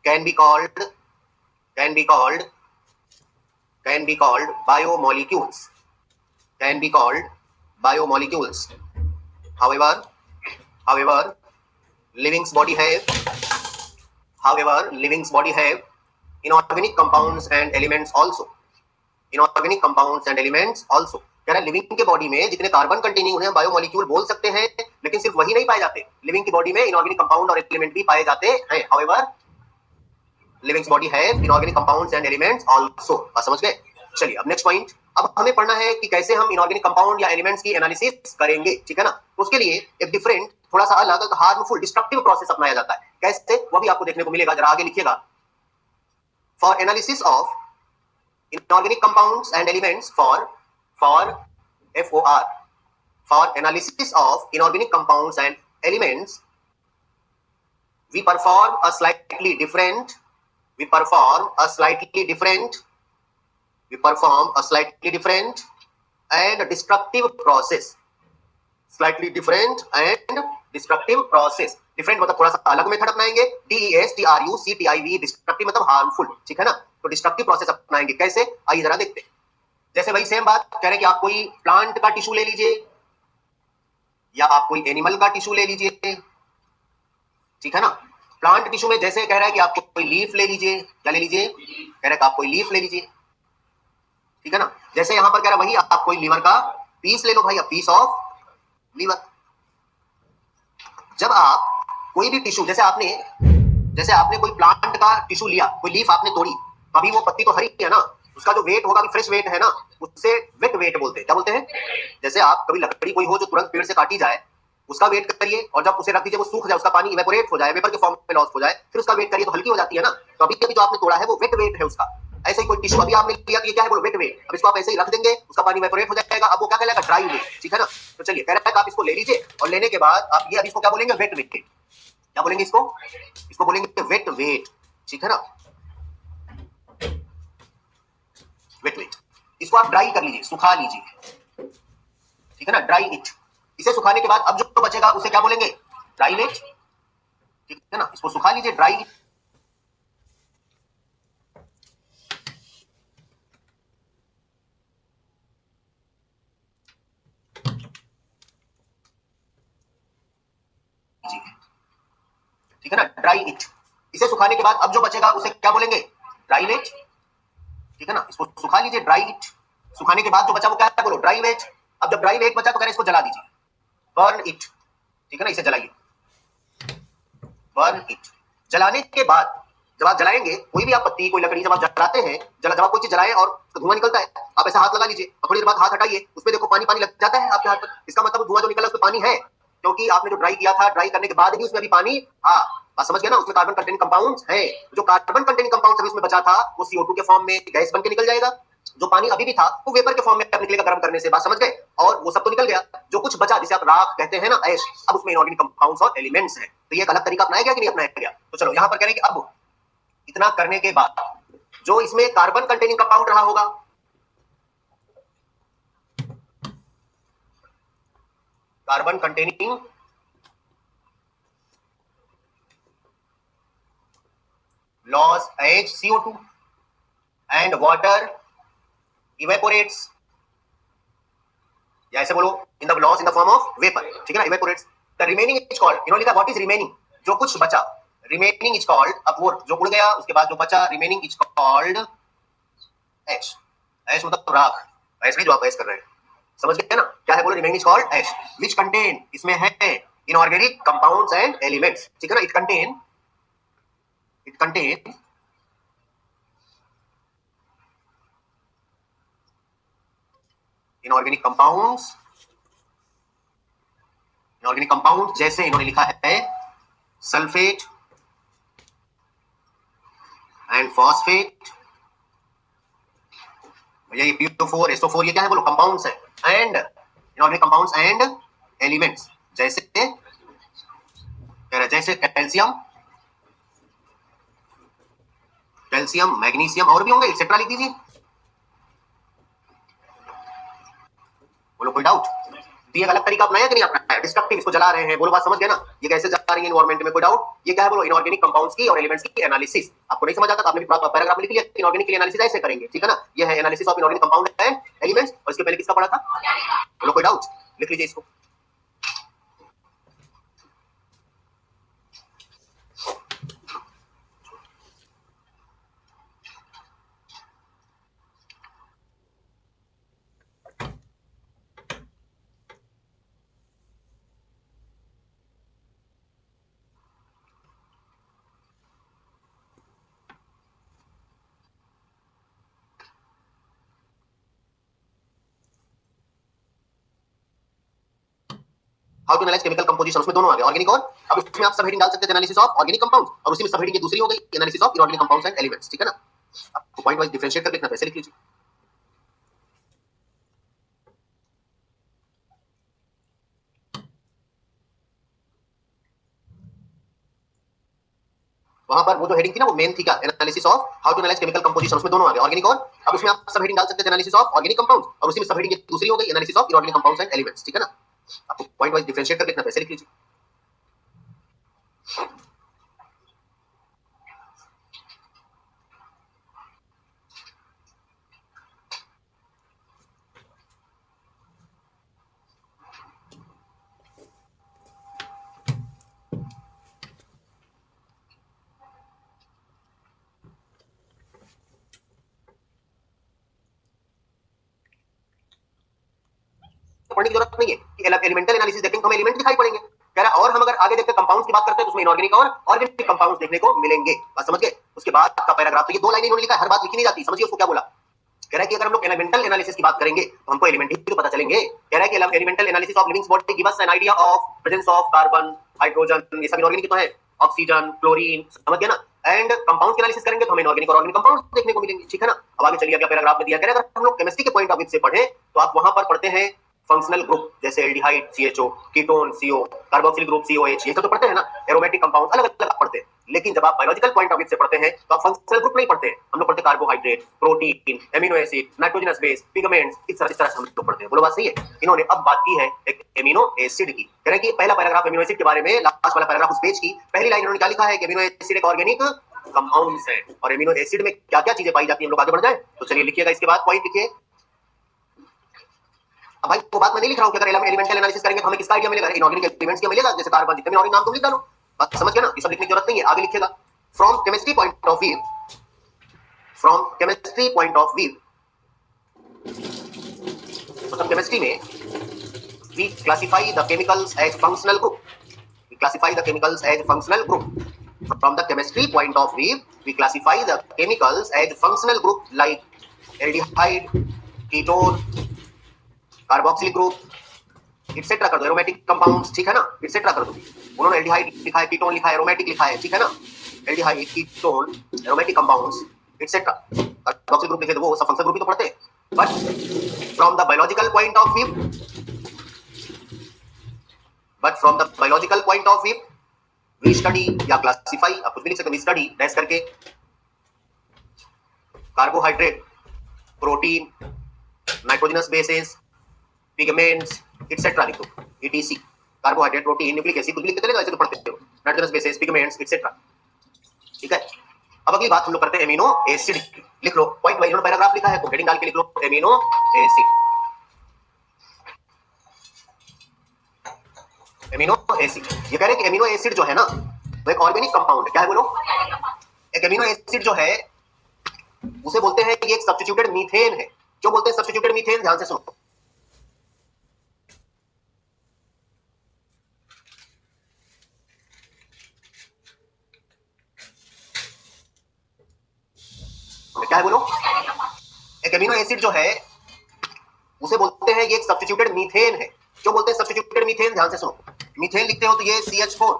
can be called biomolecules, can be called biomolecules. However living's body have inorganic compounds and elements also. Inorganic compounds and elements also. कह रहा है living के body में जितने carbon containing उन्हें biomolecule बोल सकते हैं, लेकिन सिर्फ वही नहीं पाए जाते, लिविंग की बॉडी में इनऑर्गेनिक कंपाउंड और एलिमेंट भी पाए जाते हैं। However living body have inorganic compounds and elements also. बात समझ गए? चलिए अब नेक्स्ट पॉइंट। अब हमें पढ़ना है कि कैसे हम इनऑर्गेनिक कंपाउंड या एलिमेंट्स की एनालिसिस करेंगे, ठीक है ना। तो उसके लिए एक डिफरेंट, थोड़ा सा अलग, हार्मफुल, डिस्ट्रक्टिव प्रोसेस अपनाया जाता है। कैसे, वो भी आपको देखने को मिलेगा, जरा आगे लिखिएगा। For analysis of inorganic compounds and elements for analysis of inorganic compounds and elements we perform a slightly different and destructive process. Different मतलब थोड़ा सा अलग मेथड अपनाएंगे। DESTRUCTIV, डिस्ट्रक्टिव मतलब हार्मफुल, ठीक है ना। तो डिस्ट्रक्टिव प्रोसेस अपनाएंगे कैसे, आइए जरा देखते हैं। जैसे वही सेम बात कह रहे हैं कि आप कोई प्लांट का टिश्यू ले लीजिए या आप कोई एनिमल का टिश्यू ले लीजिए, ठीक है ना। प्लांट टिश्यू में जैसे कह रहा है कि आप कोई लीफ ले लीजिए, क्या ले लीजिए, कह रहा है कि आप कोई लीफ ले लीजिए, ठीक है ना। जैसे यहां पर कह रहा है वही आप कोई लीवर का पीस ले लो भाई, पीस ऑफ लीवर। जब आप कोई भी टिश्यू, जैसे आपने कोई प्लांट का टिश्यू लिया, कोई लीफ आपने तोड़ी, अभी वो पत्ती तो हरी है ना, उसका जो वेट होगा अभी फ्रेश वेट है ना, उससे वेट वेट बोलते हैं। क्या बोलते हैं? जैसे आप कभी लकड़ी कोई हो जो तुरंत पेड़ से काटी जाए, उसका वेट करिए और जब उसे रख दीजिए, वो सूख जाए, उसका पानी इवेपोरेट हो जाए, वेपर के फॉर्म में लॉस हो जाए, फिर उसका वेट करिए तो हल्की हो जाती है ना। तो अभी जो आपने तोड़ा है वो वेट वेट है उसका। ऐसे ही कोई टिश्यू अभी आपने लिया, तो ये क्या है, बोलो वेट वेट। अब इसको आप ऐसे ही रख देंगे, उसका पानी इवेपोरेट हो जाएगा, अब वो क्या कहलाएगा, ड्राई वेट, ठीक है ना। तो चलिए कह रहा है कि आप इसको ले लीजिए और लेने के बाद आप ये, अब इसको क्या बोलेंगे, वेट वेट। क्या बोलेंगे इसको बोलेंगे वेट वेट, ठीक है ना, वेट वेट। इसको आप ड्राई कर लीजिए, सुखा लीजिए, ठीक है ना, ड्राई इट। इसे सुखाने के बाद अब जो बचेगा उसे क्या बोलेंगे, ड्राई वेट, ठीक है ना। इसको सुखा लीजिए, ड्राई इट। ठीक है ना, ड्राई इट। इसे सुखाने के बाद अब जो बचेगा उसे क्या बोलेंगे, ड्राई वेट, ठीक है ना। इसको सुखा लीजिए, ड्राई इट। सुखाने के बाद जो बचा वो क्या है, बोलो ड्राई वेट। अब जब ड्राई वेट बचा तो कह रहे इसको जला दीजिए, बर्न इट, ठीक है ना, इसे जलाइए, बर्न इट। जलाने के बाद जब आप जलाएंगे कोई भी आप पत्ती, कोई लकड़ी, जब आप जलाते हैं, जब आप कोई चीज जलाएं और धुआं निकलता है, आप ऐसा हाथ लगा लीजिए और थोड़ी देर बाद हाथ हटाइए, उसमें देखो पानी पानी लग जाता है आपके हाथ पर। इसका मतलब धुआं जो निकला उसमें पानी है, क्योंकि आपने जो ड्राई किया था, ड्राई करने के बाद भी उसमें अभी पानी, बात समझ गया ना। उसमें कार्बन कंटेनिंग कंपाउंड्स है, जो कार्बन कंटेनिंग कंपाउंड्स अभी उसमें बचा था वो CO2 के फॉर्म में गैस बन के निकल जाएगा। जो पानी अभी भी था वो वेपर के फॉर्म में निकलेगा गर्म करने से, बात समझ गए। और वो सब तो निकल गया, जो कुछ बचा जिसे आप राख कहते हैं ना, ऐश, अब उसमें इनऑर्गेनिक कंपाउंड्स और एलिमेंट्स हैं। तो ये एक अलग तरीका अपनाया गया कि नहीं अपनाया गया। तो चलो यहां पर कह रहे हैं कि अब इतना करने के बाद जो इसमें कार्बन कंटेनिंग कंपाउंड रहा होगा, carbon containing loss HCO2 and water evaporates, या ऐसे बोलो in the loss in the form of vapor, ठीक है ना, evaporates. The remaining is called, इन्होंने लिखा what is remaining, जो कुछ बचा, remaining is called, अब वो जो उड़ गया उसके बाद जो बचा, remaining is called ash. ash मतलब राख, ऐश भी जो आप ऐश कर रहे हैं, समझ गए ना, क्या है बोलो, remaining is called ash, which contain, इसमें है inorganic compounds and elements, ठीक है ना। it contain इनऑर्गेनिक कंपाउंड जैसे इन्होंने लिखा है सल्फेट एंड फॉस्फेट, ये PO4 SO4, ये क्या है बोलो, कंपाउंड्स है। And inorganic compounds and elements जैसे कैल्शियम, मैग्नीशियम और भी होंगे, एक्सेट्रा लिख दीजिए। बोलो कोई डाउट? तो ये एक अलग तरीका अपनाया कि नहीं अपनाया? डिस्ट्रक्टिव, इसको जला रहे हैं, बोलो बात समझ गए ना? ये कैसे जा रही है एनवायरमेंट में, कोई डाउट? ये क्या है बोलो? इनऑर्गेनिक कंपाउंड्स की और एलिमेंट्स की एनालिसिस। आपको नहीं समझ आता तो आपने भी पैराग्राफ में लिख लिया इनऑर्गेनिक की एनालिसिस ऐसे करेंगे, ठीक है ना? ये है analysis of inorganic compound and elements, और इसके पहले किसका पढ़ा था? बोलो कोई डाउट? लिख लीजिए इसको। How to analyse chemical composition, उसमें दोनों आ गए, ऑर्गेनिक और, अब इसमें आप सब हेडिंग डाल सकते हैं एनालिसिस ऑफ ऑर्गेनिक कंपाउंड्स, और उसी में सब हेडिंग दूसरी हो गई analysis of inorganic compounds and elements, ठीक है ना? आपको पॉइंट वाइज डिफरेंशिएट कर लिखना, वैसे लिख लीजिए। वहां पर वो जो हेडिंग थी ना, वो मेन थी क्या? Analysis of how to analyse chemical composition, उसमें दोनों आ गए, ऑर्गेनिक और, अब उसमें आप सब हेडिंग डाल सकते हैं एनालिसिस ऑफ ऑर्गेनिक कंपाउंड्स, और उसी में सब हेडिंग दूसरी हो गई analysis of inorganic compounds and elements, ठीक है ना? आपको पॉइंट वाइज डिफरेंशिएट कर लिखना, वैसे लिख लीजिए। पढ़ने की जरूरत नहीं है कि एलिमेंटल एनालिसिस देखेंगे तो हमें एलिमेंट दिखाई पड़ेंगे, कह रहा, और हम अगर आगे देखते कंपाउंड्स की बात करते हैं तो उसमें इनऑर्गेनिक और ऑर्गेनिक कंपाउंड्स देखने को मिलेंगे, बात समझ गए? उसके बाद का पैराग्राफ, तो ये दो लाइन इन्होंने लिखा है, हर बात लिखी नहीं जाती, समझिए उसको क्या बोला। कह रहा है कि अगर हम लोग एलिमेंटल एनालिसिस की बात करेंगे तो हमको एलिमेंट ही तो पता चलेंगे। कह रहा है कि elemental analysis of living body give us an idea of presence of carbon, hydrogen, ये सब इनऑर्गेनिक तो है, ऑक्सीजन, क्लोरीन, समझ गया ना? एंड कंपाउंड्स की एनालिसिस करेंगे तो हमें इनऑर्गेनिक और ऑर्गेनिक कंपाउंड्स देखने को मिलेंगे, ठीक है ना? अब आगे चलिए, अगला पैराग्राफ में दिया, कह रहा है अगर हम लोग केमिस्ट्री के पॉइंट ऑफ व्यू से पढ़ें तो आप वहां पर पढ़ते हैं फंक्शनल ग्रुप, जैसे aldehyde CHO, ketone CO, carboxyl group COH, ये सब तो पढ़ते हैं ना, एरोमेटिक कंपाउंड अलग अलग पढ़ते हैं। लेकिन जब आप बायोलॉजिकल पॉइंट ऑफ व्यू से पढ़ते हैं तो आप फंक्शनल ग्रुप नहीं पढ़ते हैं, हम लोग पढ़ते carbohydrate, protein, amino acid, nitrogenous base, pigments, इस तरह से हम लोग पढ़ते हैं, बोलो बात सही है? इन्होंने अब बात की है एक एमिनो एसिड की, कह रहे हैं कि पहला पैराग्राफ एमिनो एसिड के बारे में, लास्ट वाला पैराग्राफ उस पेज की पहली लाइन इन्होंने क्या लिखा है कि एमिनो एसिड एक ऑर्गेनिक कंपाउंड्स है, और एमिनो एसिड में क्या क्या चीजें पाई जाती हैं, हम लोग आगे बढ़ जाए तो चलिए लिखिएगा, इसके बाद पॉइंट लिखिए। अब भाई वो बात मैं नहीं लिख रहा हूं कि अगर एलिमेंटल एनालिसिस करेंगे तो हमें किसका आइडिया मिलेगा? इनऑर्गेनिक एलिमेंट्स का मिलेगा, जैसे कार्बन, जितने भी इनऑर्गेनिक नाम तुम लिख डालो, बात समझ गए ना? ये सब लिखने की जरूरत नहीं है, आगे लिखिएगा। From chemistry point of view, from chemistry point of view, मतलब केमिस्ट्री में we classify the chemicals as functional group, we classify the chemicals as functional group, from the chemistry point of view we classify the chemicals as functional group like aldehyde, ketone, carboxyl group, etc कर दो, aromatic compounds, ठीक है ना? etc कर दो। उन्होंने aldehyde लिखा है, कीटोन लिखा है, एरोमेटिक लिखा है, ठीक है ना? Aldehyde, ketone, aromatic compounds etc, carboxyl group लिखे तो वो सब फंक्शनल ग्रुप ही तो पढ़ते हैं। But from the biological point of view, but from the biological point of view we study या क्लासिफाई, आप कुछ भी लिख सकते हो, वी स्टडी डैश करके carbohydrate, protein, nitrogenous bases, pigments etc लिखो, ETC, carbohydrate, protein, nucleic acid, कुछ भी लिखते चलेगा, ऐसे तो पढ़ते हो, नाइट्रोजनस बेसेस, पिगमेंट्स etc, ठीक है? अब अगली बात हम लोग करते हैं एमिनो एसिड, लिख लो पॉइंट वाइज, उन्होंने पैराग्राफ लिखा है तो हेडिंग डाल के लिख लो एमिनो एसिड, एमिनो एसिड। ये कह रहे हैं कि एमिनो एसिड जो है ना वो एक ऑर्गेनिक कंपाउंड है, क्या है बोलो? एक एमिनो एसिड जो है उसे बोलते हैं कि एक सब्स्टिट्यूटेड मीथेन है। क्यों बोलते हैं सब्स्टिट्यूटेड मीथेन? ध्यान से सुनो, क्या है बोलो? एक एमिनो एसिड जो है उसे बोलते हैं कि एक सब्स्टिट्यूटेड मीथेन है। क्यों बोलते हैं सब्स्टिट्यूटेड मीथेन? ध्यान से सुनो, मीथेन लिखते हो तो ये CH4,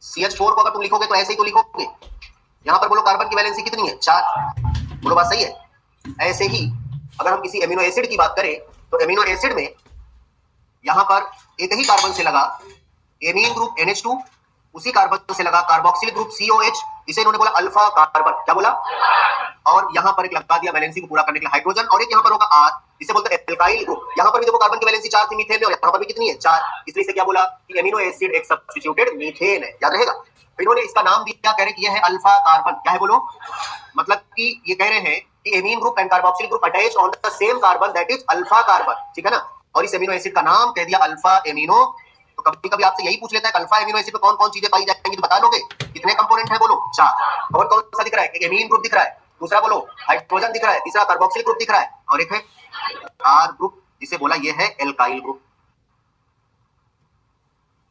CH4 को अगर तुम लिखोगे तो ऐसे ही तो लिखोगे, यहां पर बोलो कार्बन की वैलेंसी कितनी है? 4, बोलो बात सही है? ऐसे ही अगर हम किसी एमिनो एसिड की बात करें तो एमिनो एसिड में यहां पर एक ही कार्बन से लगा एमीन ग्रुप NH2, उसी कार्बन से लगा कार्बोक्सिल ग्रुप COH, इसे इन्होंने बोला अल्फा कार्बन, क्या बोला, और यहाँ पर एक लगा दिया वैलेंसी को पूरा करने के लिए हाइड्रोजन, और एक यहाँ पर होगा आर, इसे बोलते हैं एल्काइल ग्रुप। यहाँ पर भी देखो कार्बन की वैलेंसी 4 थी मीथेन में, और यहाँ पर भी कितनी है, 4, इसलिए इसे क्या बोला कि एमिनो एसिड एक सब्स्टिट्यूटेड मीथेन है, याद रहेगा। तो इन्होंने इसका नाम दिया, कह रहे कि यह है अल्फा कार्बन, क्या है बोलो, मतलब कि ये कह रहे हैं कि amine group and carboxyl group attached on the same carbon, that is alpha carbon, ठीक है ना, और इस एमिनो एसिड का नाम कह दिया अल्फा एमिनो। तो कभी कभी आपसे यही पूछ लेता है कि अल्फा एमिनो एसिड में कौन कौन चीजें पाई जाएंगी, तो बता दोगे, कितने कंपोनेंट है बोलो, 4, और कौन सा दिख रहा है, एक एमीन ग्रुप दिख रहा है, दूसरा बोलो हाइड्रोजन दिख रहा है, तीसरा कार्बोक्सिल ग्रुप दिख रहा है, और एक है आर ग्रुप, जिसे बोला ये है एल्काइल ग्रुप।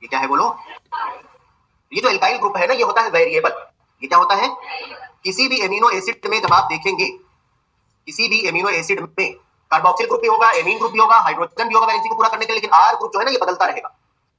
ये क्या है बोलो, ये जो एल्काइल ग्रुप है ना, ये होता है वेरिएबल। ये क्या होता है, किसी भी एमिनो एसिड में जब आप देखेंगे, किसी भी एमिनो एसिड में कार्बोक्सिल ग्रुप भी होगा, एमीन ग्रुप भी होगा, हाइड्रोजन भी होगा वैलेंसी को पूरा करने के लिए, लेकिन आर ग्रुप जो है ना ये बदलता रहेगा।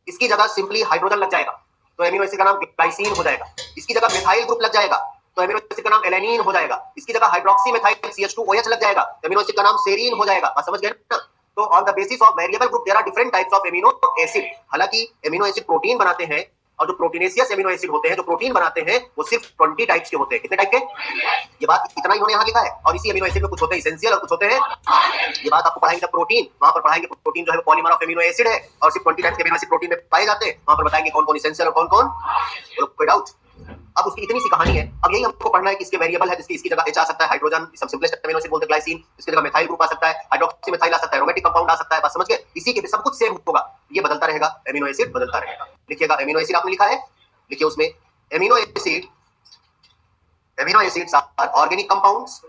इसकी जगह सिंपली हाइड्रोजन लग जाएगा तो एमिनो एसिड का नाम ग्लाइसिन हो जाएगा, इसकी जगह मिथाइल ग्रुप लग जाएगा तो एमिनो एसिड का नाम एलेनिन हो जाएगा, इसकी जगह हाइड्रोक्सी मिथाइल CH2OH लग जाएगा तो एमिनो एसिड का नाम सेरीन हो जाएगा। समझ गए ना। तो on the basis of variable group there are different types of amino acid. हालांकि एमिनो एसिड प्रोटीन बनाते हैं, और जो प्रोटीनेशियस एमिनो एसिड होते हैं, जो प्रोटीन बनाते हैं, वो सिर्फ 20 टाइप्स के होते हैं। कितने टाइप के, ये बात इतना इन्होंने यहाँ लिखा है, और इसी एमिनो एसिड में कुछ होते हैं इसेंशियल और कुछ होते हैं, ये बात आपको पढ़ाएंगे जब प्रोटीन, वहां पर पढ़ाएंगे प्रोटीन जो है पॉलीमर ऑफ एमिनो एसिड है, और सिर्फ 20 टाइप्स के एमिनो एसिड प्रोटीन में पाए जाते हैं, वहां पर बताएंगे कौन कौन इसेंशियल और कौन कौन। कोई डाउट, अब उसकी इतनी सी कहानी है। अब यही हमको पढ़ना है कि इसके वेरिएबल है, जिसकी इसकी जगह H आ सकता है, हाइड्रोजन सब सिंपलेस्ट एमिनो एसिड बोलते हैं ग्लाइसिन, इसकी जगह मिथाइल ग्रुप आ सकता है, हाइड्रोक्सी मिथाइल आ सकता है, एरोमेटिक कंपाउंड आ सकता है। बस समझ गए, इसी के सब कुछ सेम होगा, ये बदलता रहेगा, एमिनो एसिड बदलता रहेगा। लिखिएगा एमिनो एसिड आपने लिखा है, लिखिए उसमें amino acids are organic compounds,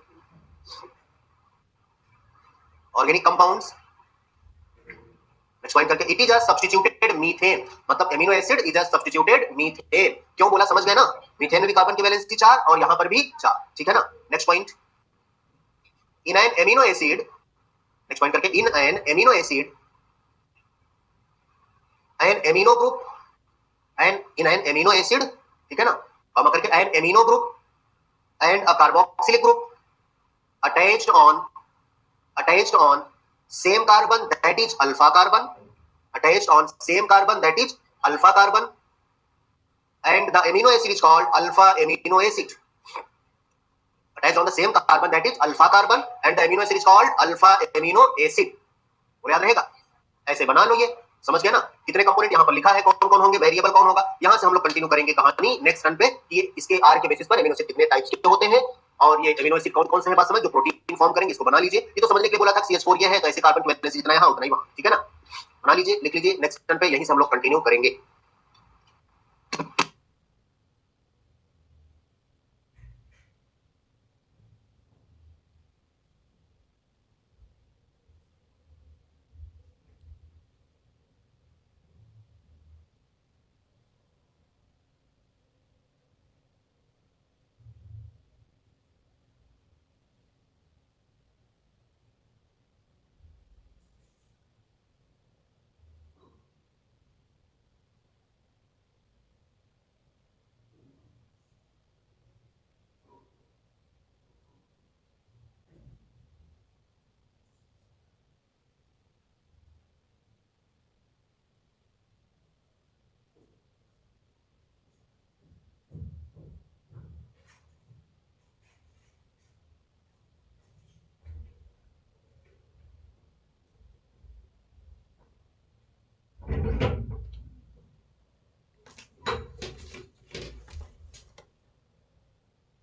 organic compounds. Next point करके, it is a substituted methane, मतलब amino acid is a substituted methane. क्यों बोला, समझ गए ना, मीथेन में भी कार्बन की वैलेंसी 4 और यहां पर भी 4, ठीक है ना। Next point, in an amino acid, next point करके, in an amino acid an amino group and in an amino acid, ठीक है ना, और करके an amino group and a carboxylic group attached on same carbon that is alpha carbon, attached on same carbon that is alpha carbon, and the amino acid is called alpha amino acid, attached on the same carbon that is alpha carbon and the amino acid is called alpha amino acid। और याद रहेगा, ऐसे बना लो, ये समझ गए ना। कितने कंपोनेंट यहाँ पर लिखा है, कौन कौन होंगे, वेरिएबल कौन होगा, यहाँ से हम लोग कंटिन्यू करेंगे कहानी नेक्स्ट रन पे, कि इसके आर के बेसिस पर एमिनो एसिड कितने टाइप्स के होते हैं, और ये एमिनो एसिड कौन कौन से हैं, बात समझ, जो प्रोटीन फॉर्म करेंगे, इसको बना लीजिए। ये तो समझने के लिए बोला था CH4 ये है, तो ऐसे कार्बन की वैलेंसी जितना यहाँ उतना ही वहाँ, ठीक है ना, बना लीजिए, लिख लीजिए, नेक्स्ट रन पे यहीं से हम लोग कंटिन्यू करेंगे।